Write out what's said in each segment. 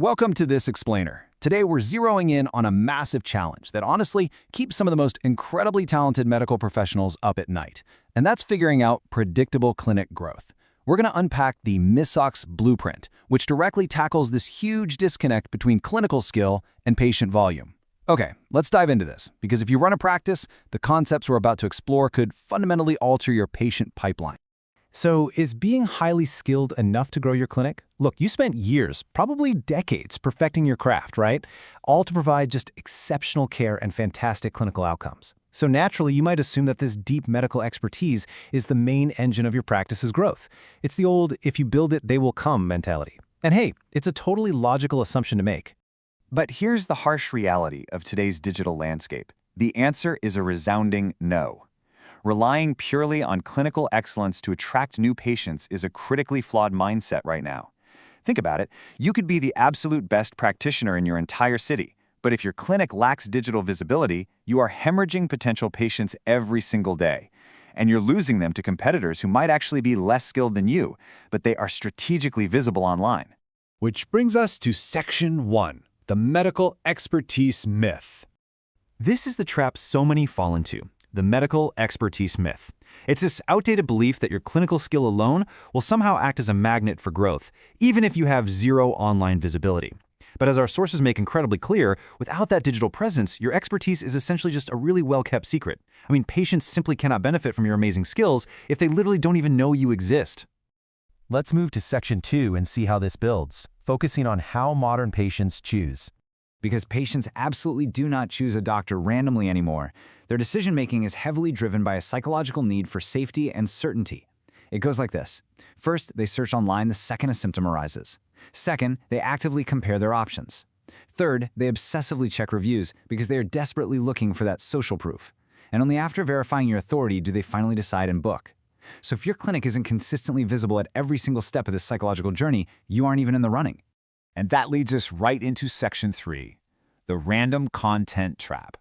Welcome to This Explainer. Today we're zeroing in on a massive challenge that honestly keeps some of the most incredibly talented medical professionals up at night, and that's figuring out predictable clinic growth. We're going to unpack the MISOX blueprint, which directly tackles this huge disconnect between clinical skill and patient volume. Okay, let's dive into this, because if you run a practice, the concepts we're about to explore could fundamentally alter your patient pipeline. So, is being highly skilled enough to grow your clinic? Look, you spent years, probably decades, perfecting your craft, right? All to provide just exceptional care and fantastic clinical outcomes. So naturally, you might assume that this deep medical expertise is the main engine of your practice's growth. It's the old, if you build it, they will come mentality. And hey, it's a totally logical assumption to make. But here's the harsh reality of today's digital landscape. The answer is a resounding no. Relying purely on clinical excellence to attract new patients is a critically flawed mindset right now. Think about it. You could be the absolute best practitioner in your entire city, but if your clinic lacks digital visibility, you are hemorrhaging potential patients every single day. And you're losing them to competitors who might actually be less skilled than you, but they are strategically visible online. Which brings us to Section 1, the medical expertise myth. This is the trap so many fall into. The medical expertise myth. It's this outdated belief that your clinical skill alone will somehow act as a magnet for growth, even if you have zero online visibility. But as our sources make incredibly clear, without that digital presence, your expertise is essentially just a really well-kept secret. I mean, patients simply cannot benefit from your amazing skills if they literally don't even know you exist. Let's move to Section 2 and see how this builds, focusing on how modern patients choose. Because patients absolutely do not choose a doctor randomly anymore. Their decision-making is heavily driven by a psychological need for safety and certainty. It goes like this. First, they search online the second a symptom arises. Second, they actively compare their options. Third, they obsessively check reviews because they are desperately looking for that social proof. And only after verifying your authority do they finally decide and book. So if your clinic isn't consistently visible at every single step of this psychological journey, you aren't even in the running. And that leads us right into Section 3, the random content trap.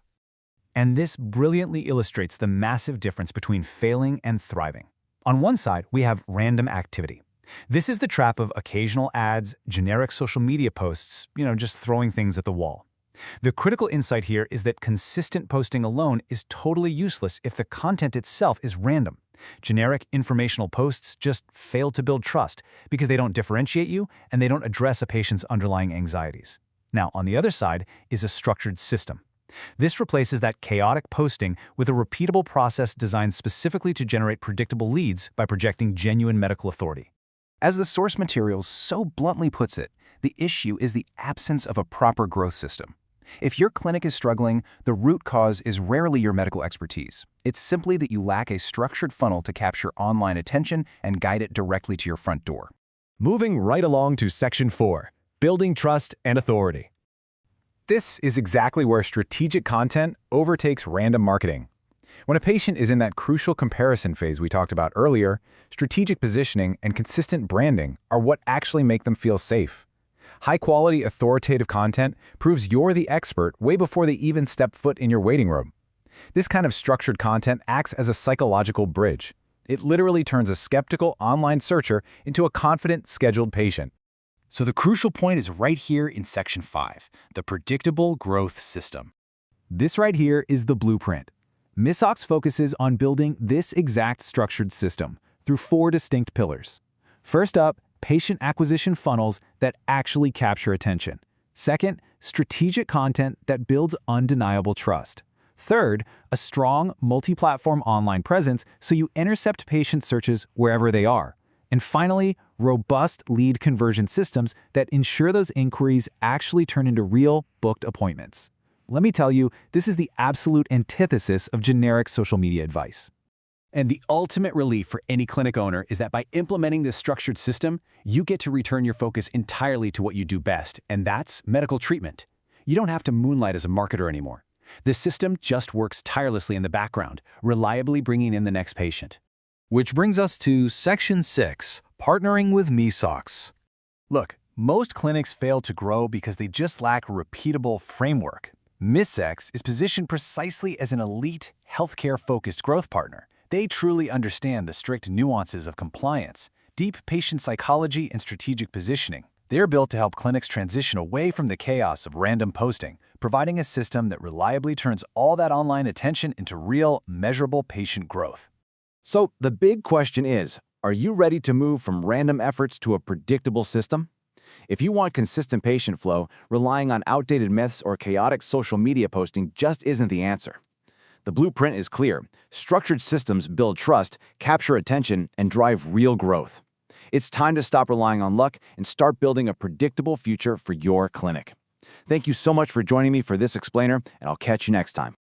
And this brilliantly illustrates the massive difference between failing and thriving. On one side, we have random activity. This is the trap of occasional ads, generic social media posts, just throwing things at the wall. The critical insight here is that consistent posting alone is totally useless if the content itself is random. Generic informational posts just fail to build trust because they don't differentiate you and they don't address a patient's underlying anxieties. Now, on the other side is a structured system. This replaces that chaotic posting with a repeatable process designed specifically to generate predictable leads by projecting genuine medical authority. As the source material so bluntly puts it, the issue is the absence of a proper growth system. If your clinic is struggling, the root cause is rarely your medical expertise. It's simply that you lack a structured funnel to capture online attention and guide it directly to your front door. Moving right along to Section 4, building trust and authority. This is exactly where strategic content overtakes random marketing. When a patient is in that crucial comparison phase we talked about earlier, strategic positioning and consistent branding are what actually make them feel safe. High-quality, authoritative content proves you're the expert way before they even step foot in your waiting room. This kind of structured content acts as a psychological bridge. It literally turns a skeptical online searcher into a confident, scheduled patient. So the crucial point is right here in Section 5, the predictable growth system. This right here is the blueprint. MISOX focuses on building this exact structured system through 4 distinct pillars. First up, patient acquisition funnels that actually capture attention. Second, strategic content that builds undeniable trust. Third, a strong multi-platform online presence so you intercept patient searches wherever they are. And finally, robust lead conversion systems that ensure those inquiries actually turn into real, booked appointments. Let me tell you, this is the absolute antithesis of generic social media advice. And the ultimate relief for any clinic owner is that by implementing this structured system, you get to return your focus entirely to what you do best, and that's medical treatment. You don't have to moonlight as a marketer anymore. The system just works tirelessly in the background, reliably bringing in the next patient. Which brings us to Section 6, partnering with MISOX. Look, most clinics fail to grow because they just lack a repeatable framework. MISOX is positioned precisely as an elite, healthcare-focused growth partner. They truly understand the strict nuances of compliance, deep patient psychology, and strategic positioning. They're built to help clinics transition away from the chaos of random posting, providing a system that reliably turns all that online attention into real, measurable patient growth. So the big question is, are you ready to move from random efforts to a predictable system? If you want consistent patient flow, relying on outdated myths or chaotic social media posting just isn't the answer. The blueprint is clear. Structured systems build trust, capture attention, and drive real growth. It's time to stop relying on luck and start building a predictable future for your clinic. Thank you so much for joining me for this explainer, and I'll catch you next time.